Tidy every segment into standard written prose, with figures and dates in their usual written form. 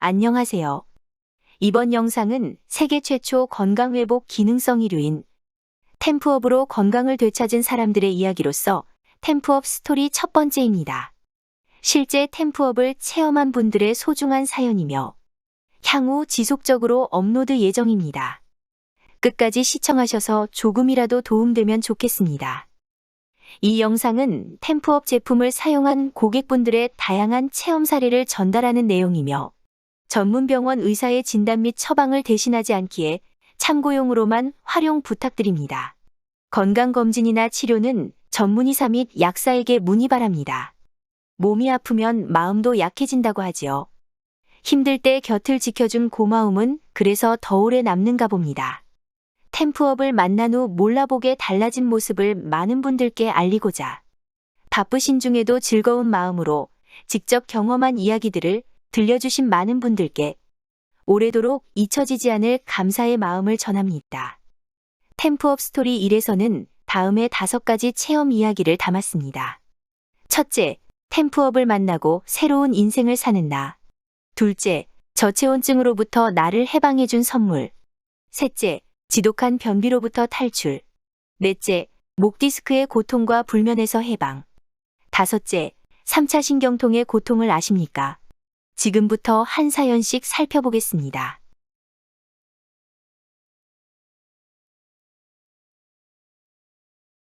안녕하세요. 이번 영상은 세계 최초 건강회복 기능성 의류인 템프업으로 건강을 되찾은 사람들의 이야기로서 템프업 스토리 첫 번째입니다. 실제 템프업을 체험한 분들의 소중한 사연이며 향후 지속적으로 업로드 예정입니다. 끝까지 시청하셔서 조금이라도 도움되면 좋겠습니다. 이 영상은 템프업 제품을 사용한 고객분들의 다양한 체험 사례를 전달하는 내용이며 전문 병원 의사의 진단 및 처방을 대신하지 않기에 참고용으로만 활용 부탁드립니다. 건강검진이나 치료는 전문의사 및 약사에게 문의 바랍니다. 몸이 아프면 마음도 약해진다고 하지요. 힘들 때 곁을 지켜준 고마움은 그래서 더 오래 남는가 봅니다. 템프업을 만난 후 몰라보게 달라진 모습을 많은 분들께 알리고자 바쁘신 중에도 즐거운 마음으로 직접 경험한 이야기들을 들려주신 많은 분들께 오래도록 잊혀지지 않을 감사의 마음을 전합니다. 템프업 스토리 1에서는 다음의 5가지 체험 이야기를 담았습니다. 첫째, 템프업을 만나고 새로운 인생을 사는 나. 둘째, 저체온증으로부터 나를 해방해준 선물. 셋째, 지독한 변비로부터 탈출. 넷째, 목 디스크의 고통과 불면에서 해방. 다섯째, 3차 신경통의 고통을 아십니까? 지금부터 한 사연씩 살펴보겠습니다.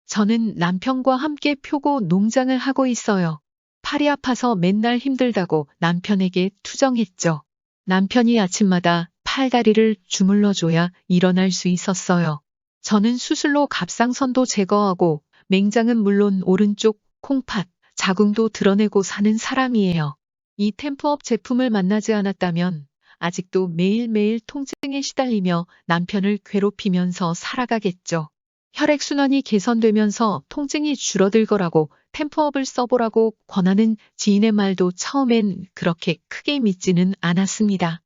저는 남편과 함께 표고 농장을 하고 있어요. 팔이 아파서 맨날 힘들다고 남편에게 투정했죠. 남편이 아침마다 팔다리를 주물러줘야 일어날 수 있었어요. 저는 수술로 갑상선도 제거하고 맹장은 물론 오른쪽 콩팥, 자궁도 드러내고 사는 사람이에요. 이 템프업 제품을 만나지 않았다면 아직도 매일매일 통증에 시달리며 남편을 괴롭히면서 살아가겠죠. 혈액순환이 개선되면서 통증이 줄어들 거라고 템프업을 써보라고 권하는 지인의 말도 처음엔 그렇게 크게 믿지는 않았습니다.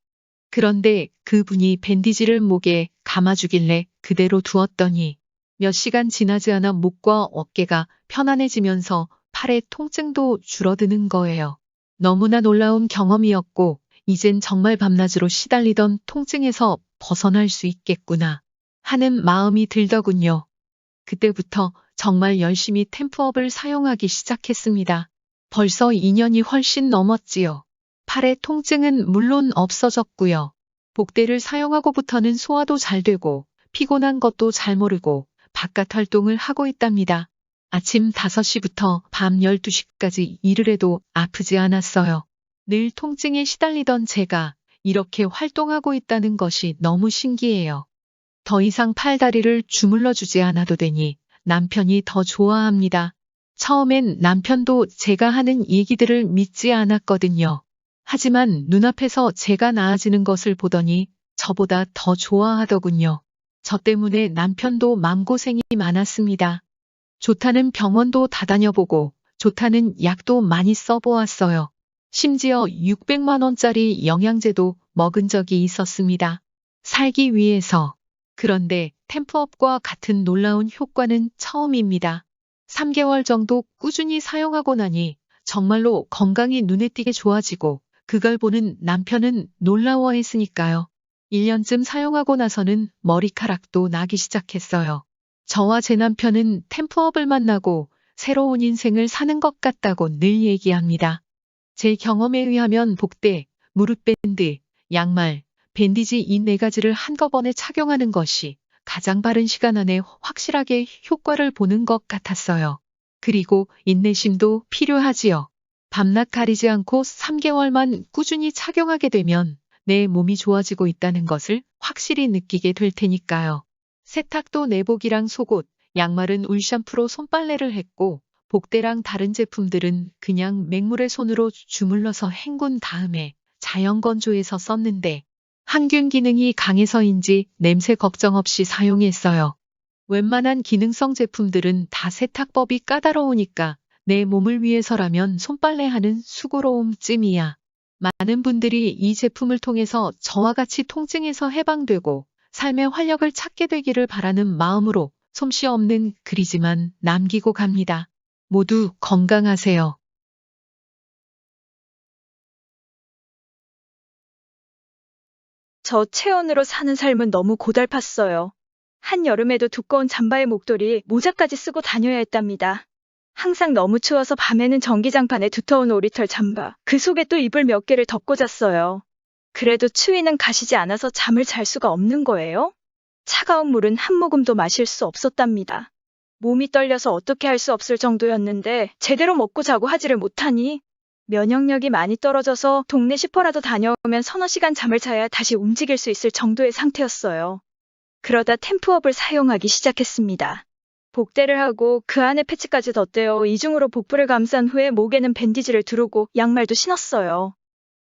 그런데 그분이 밴디지를 목에 감아주길래 그대로 두었더니 몇 시간 지나지 않아 목과 어깨가 편안해지면서 팔의 통증도 줄어드는 거예요. 너무나 놀라운 경험이었고 이젠 정말 밤낮으로 시달리던 통증에서 벗어날 수 있겠구나 하는 마음이 들더군요. 그때부터 정말 열심히 템프업을 사용하기 시작했습니다. 벌써 2년이 훨씬 넘었지요. 팔의 통증은 물론 없어졌고요. 복대를 사용하고부터는 소화도 잘 되고 피곤한 것도 잘 모르고 바깥 활동을 하고 있답니다. 아침 5시부터 밤 12시까지 일을 해도 아프지 않았어요. 늘 통증에 시달리던 제가 이렇게 활동하고 있다는 것이 너무 신기해요. 더 이상 팔다리를 주물러주지 않아도 되니 남편이 더 좋아합니다. 처음엔 남편도 제가 하는 얘기들을 믿지 않았거든요. 하지만 눈앞에서 제가 나아지는 것을 보더니 저보다 더 좋아하더군요. 저 때문에 남편도 마음고생이 많았습니다. 좋다는 병원도 다 다녀보고 좋다는 약도 많이 써보았어요. 심지어 600만 원짜리 영양제도 먹은 적이 있었습니다. 살기 위해서. 그런데 템프업과 같은 놀라운 효과는 처음입니다. 3개월 정도 꾸준히 사용하고 나니 정말로 건강이 눈에 띄게 좋아지고 그걸 보는 남편은 놀라워했으니까요. 1년쯤 사용하고 나서는 머리카락도 나기 시작했어요. 저와 제 남편은 템프업을 만나고 새로운 인생을 사는 것 같다고 늘 얘기합니다. 제 경험에 의하면 복대, 무릎밴드, 양말, 밴디지 이 4가지를 한꺼번에 착용하는 것이 가장 빠른 시간 안에 확실하게 효과를 보는 것 같았어요. 그리고 인내심도 필요하지요. 밤낮 가리지 않고 3개월만 꾸준히 착용하게 되면 내 몸이 좋아지고 있다는 것을 확실히 느끼게 될 테니까요. 세탁도 내복이랑 속옷, 양말은 울샴푸로 손빨래를 했고 복대랑 다른 제품들은 그냥 맹물에 손으로 주물러서 헹군 다음에 자연건조해서 썼는데 항균 기능이 강해서인지 냄새 걱정 없이 사용했어요. 웬만한 기능성 제품들은 다 세탁법이 까다로우니까 내 몸을 위해서라면 손빨래하는 수고로움쯤이야. 많은 분들이 이 제품을 통해서 저와 같이 통증에서 해방되고 삶의 활력을 찾게 되기를 바라는 마음으로 솜씨 없는 글이지만 남기고 갑니다. 모두 건강하세요. 저 체온으로 사는 삶은 너무 고달팠어요. 한여름에도 두꺼운 잠바에 목도리, 모자까지 쓰고 다녀야 했답니다. 항상 너무 추워서 밤에는 전기장판에 두터운 오리털 잠바, 그 속에 또 이불 몇 개를 덮고 잤어요. 그래도 추위는 가시지 않아서 잠을 잘 수가 없는 거예요. 차가운 물은 한 모금도 마실 수 없었답니다. 몸이 떨려서 어떻게 할 수 없을 정도였는데 제대로 먹고 자고 하지를 못하니 면역력이 많이 떨어져서 동네 슈퍼라도 다녀오면 서너 시간 잠을 자야 다시 움직일 수 있을 정도의 상태였어요. 그러다 템프업을 사용하기 시작했습니다. 복대를 하고 그 안에 패치까지 덧대어 이중으로 복부를 감싼 후에 목에는 밴디지를 두르고 양말도 신었어요.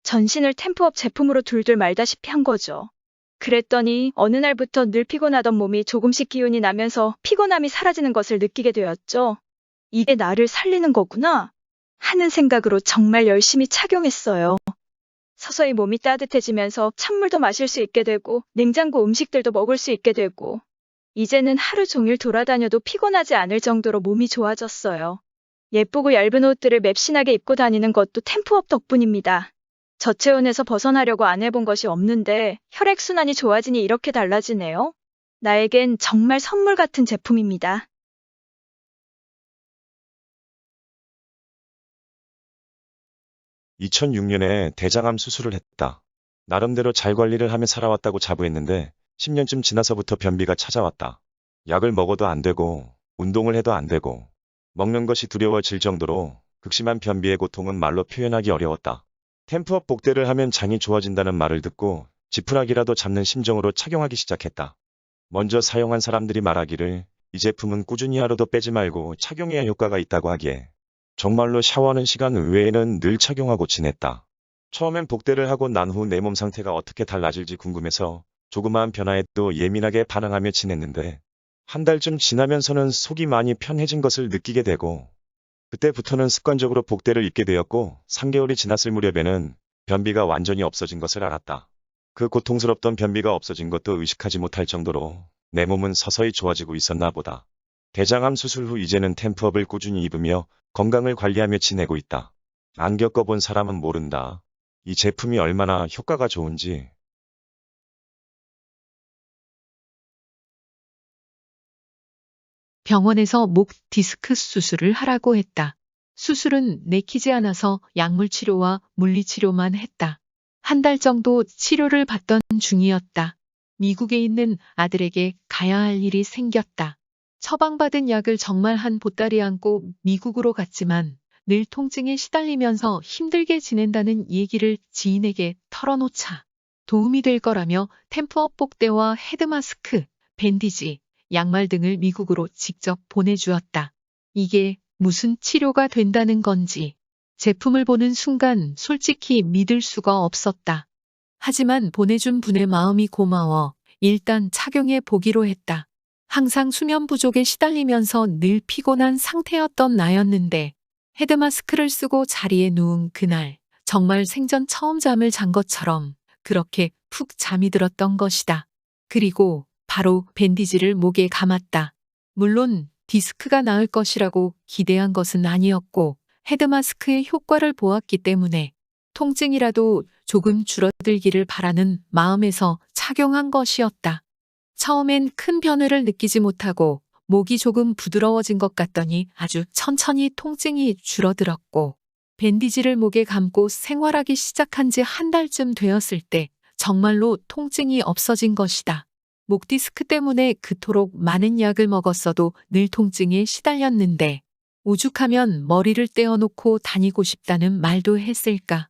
전신을 템프업 제품으로 둘둘 말다시피 한 거죠. 그랬더니 어느 날부터 늘 피곤하던 몸이 조금씩 기운이 나면서 피곤함이 사라지는 것을 느끼게 되었죠. 이게 나를 살리는 거구나 하는 생각으로 정말 열심히 착용했어요. 서서히 몸이 따뜻해지면서 찬물도 마실 수 있게 되고 냉장고 음식들도 먹을 수 있게 되고 이제는 하루 종일 돌아다녀도 피곤하지 않을 정도로 몸이 좋아졌어요. 예쁘고 얇은 옷들을 맵신하게 입고 다니는 것도 템프업 덕분입니다. 저체온에서 벗어나려고 안 해본 것이 없는데 혈액순환이 좋아지니 이렇게 달라지네요. 나에겐 정말 선물 같은 제품입니다. 2006년에 대장암 수술을 했다. 나름대로 잘 관리를 하며 살아왔다고 자부했는데 10년쯤 지나서부터 변비가 찾아왔다. 약을 먹어도 안 되고 운동을 해도 안 되고 먹는 것이 두려워질 정도로 극심한 변비의 고통은 말로 표현하기 어려웠다. 템프업 복대를 하면 장이 좋아진다는 말을 듣고 지푸라기라도 잡는 심정으로 착용하기 시작했다. 먼저 사용한 사람들이 말하기를 이 제품은 꾸준히 하루도 빼지 말고 착용해야 효과가 있다고 하기에 정말로 샤워하는 시간 외에는 늘 착용하고 지냈다. 처음엔 복대를 하고 난 후 내 몸 상태가 어떻게 달라질지 궁금해서 조그마한 변화에도 예민하게 반응하며 지냈는데 한 달쯤 지나면서는 속이 많이 편해진 것을 느끼게 되고 그때부터는 습관적으로 복대를 입게 되었고 3개월이 지났을 무렵에는 변비가 완전히 없어진 것을 알았다. 그 고통스럽던 변비가 없어진 것도 의식하지 못할 정도로 내 몸은 서서히 좋아지고 있었나 보다. 대장암 수술 후 이제는 템프업을 꾸준히 입으며 건강을 관리하며 지내고 있다. 안 겪어본 사람은 모른다. 이 제품이 얼마나 효과가 좋은지. 병원에서 목 디스크 수술을 하라고 했다. 수술은 내키지 않아서 약물 치료와 물리 치료만 했다. 한 달 정도 치료를 받던 중이었다. 미국에 있는 아들에게 가야 할 일이 생겼다. 처방받은 약을 정말 한 보따리 안고 미국으로 갔지만 늘 통증에 시달리면서 힘들게 지낸다는 얘기를 지인에게 털어놓자 도움이 될 거라며 템프업 복대와 헤드마스크, 밴디지, 양말 등을 미국으로 직접 보내주었다. 이게 무슨 치료가 된다는 건지 제품을 보는 순간 솔직히 믿을 수가 없었다. 하지만 보내준 분의 마음이 고마워 일단 착용해 보기로 했다. 항상 수면 부족에 시달리면서 늘 피곤한 상태였던 나였는데 헤드마스크를 쓰고 자리에 누운 그날 정말 생전 처음 잠을 잔 것처럼 그렇게 푹 잠이 들었던 것이다. 그리고 바로 밴디지를 목에 감았다. 물론 디스크가 나을 것이라고 기대한 것은 아니었고 헤드마스크의 효과를 보았기 때문에 통증이라도 조금 줄어들기를 바라는 마음에서 착용한 것이었다. 처음엔 큰 변화를 느끼지 못하고 목이 조금 부드러워진 것 같더니 아주 천천히 통증이 줄어들었고 밴디지를 목에 감고 생활하기 시작한 지 한 달쯤 되었을 때 정말로 통증이 없어진 것이다. 목 디스크 때문에 그토록 많은 약을 먹었어도 늘 통증에 시달렸는데 오죽하면 머리를 떼어놓고 다니고 싶다는 말도 했을까.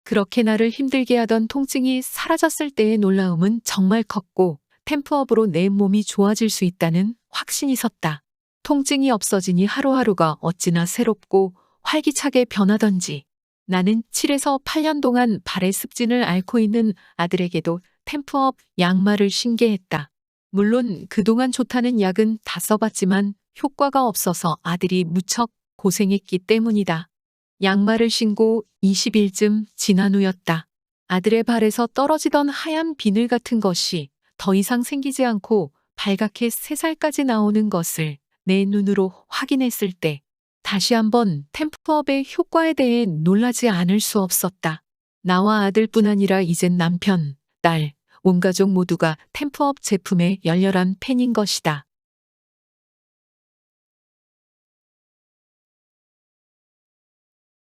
그렇게 나를 힘들게 하던 통증이 사라졌을 때의 놀라움은 정말 컸고 템프업으로 내 몸이 좋아질 수 있다는 확신이 섰다. 통증이 없어지니 하루하루가 어찌나 새롭고 활기차게 변하던지 나는 7에서 8년 동안 발의 습진을 앓고 있는 아들에게도 템프업 양말을 신게 했다. 물론 그동안 좋다는 약은 다 써봤지만 효과가 없어서 아들이 무척 고생했기 때문이다. 양말을 신고 20일쯤 지난 후였다. 아들의 발에서 떨어지던 하얀 비늘 같은 것이 더 이상 생기지 않고 발갛게 새살까지 나오는 것을 내 눈으로 확인했을 때 다시 한번 템프업의 효과에 대해 놀라지 않을 수 없었다. 나와 아들뿐 아니라 이젠 남편, 딸, 온 가족 모두가 템프업 제품의 열렬한 팬인 것이다.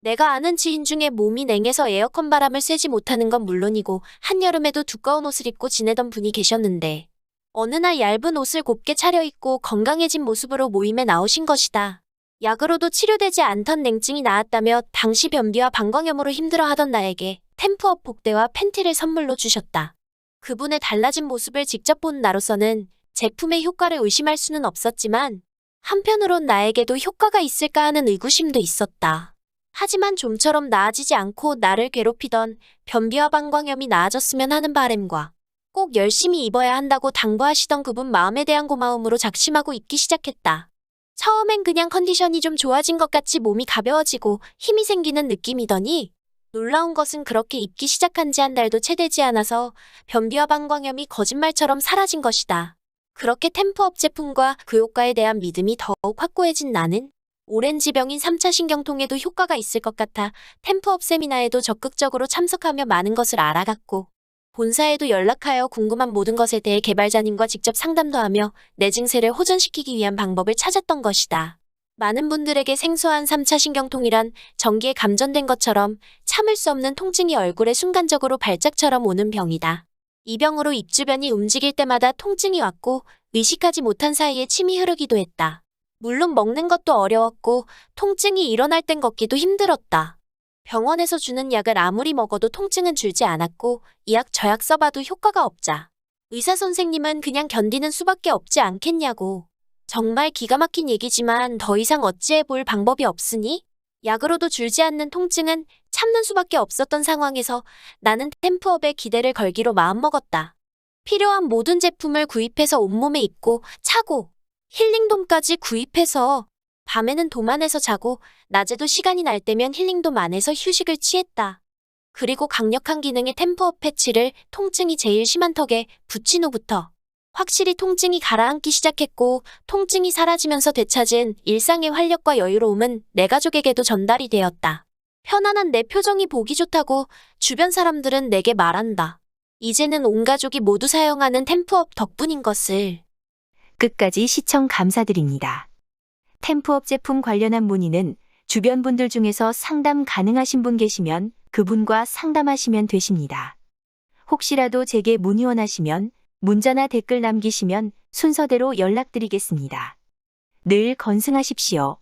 내가 아는 지인 중에 몸이 냉해서 에어컨 바람을 쐬지 못하는 건 물론이고 한여름에도 두꺼운 옷을 입고 지내던 분이 계셨는데 어느 날 얇은 옷을 곱게 차려입고 건강해진 모습으로 모임에 나오신 것이다. 약으로도 치료되지 않던 냉증이 나았다며 당시 변비와 방광염으로 힘들어하던 나에게 템프업 복대와 팬티를 선물로 주셨다. 그분의 달라진 모습을 직접 본 나로서는 제품의 효과를 의심할 수는 없었지만 한편으론 나에게도 효과가 있을까 하는 의구심도 있었다. 하지만 좀처럼 나아지지 않고 나를 괴롭히던 변비와 방광염이 나아졌으면 하는 바람과 꼭 열심히 입어야 한다고 당부하시던 그분 마음에 대한 고마움으로 작심하고 입기 시작했다. 처음엔 그냥 컨디션이 좀 좋아진 것 같이 몸이 가벼워지고 힘이 생기는 느낌이더니 놀라운 것은 그렇게 입기 시작한 지 한 달도 채 되지 않아서 변비와 방광염이 거짓말처럼 사라진 것이다. 그렇게 템프업 제품과 그 효과에 대한 믿음이 더욱 확고해진 나는 오랜 지병인 3차 신경통에도 효과가 있을 것 같아 템프업 세미나에도 적극적으로 참석하며 많은 것을 알아갔고 본사에도 연락하여 궁금한 모든 것에 대해 개발자님과 직접 상담도 하며 내 증세를 호전시키기 위한 방법을 찾았던 것이다. 많은 분들에게 생소한 3차 신경통이란 전기에 감전된 것처럼 참을 수 없는 통증이 얼굴에 순간적으로 발작처럼 오는 병이다. 이 병으로 입 주변이 움직일 때마다 통증이 왔고 의식하지 못한 사이에 침이 흐르기도 했다. 물론 먹는 것도 어려웠고 통증이 일어날 땐 걷기도 힘들었다. 병원에서 주는 약을 아무리 먹어도 통증은 줄지 않았고 이 약 저 약 써봐도 효과가 없자 의사 선생님은 그냥 견디는 수밖에 없지 않겠냐고. 정말 기가 막힌 얘기지만 더 이상 어찌해 볼 방법이 없으니 약으로도 줄지 않는 통증은 참는 수밖에 없었던 상황에서 나는 템프업에 기대를 걸기로 마음먹었다. 필요한 모든 제품을 구입해서 온몸에 입고 차고 힐링돔까지 구입해서 밤에는 돔 안에서 자고 낮에도 시간이 날 때면 힐링돔 안에서 휴식을 취했다. 그리고 강력한 기능의 템프업 패치를 통증이 제일 심한 턱에 붙인 후부터 확실히 통증이 가라앉기 시작했고 통증이 사라지면서 되찾은 일상의 활력과 여유로움은 내 가족에게도 전달이 되었다. 편안한 내 표정이 보기 좋다고 주변 사람들은 내게 말한다. 이제는 온 가족이 모두 사용하는 템프업 덕분인 것을. 끝까지 시청 감사드립니다. 템프업 제품 관련한 문의는 주변 분들 중에서 상담 가능하신 분 계시면 그분과 상담하시면 되십니다. 혹시라도 제게 문의 원하시면 문자나 댓글 남기시면 순서대로 연락드리겠습니다. 늘 건승하십시오.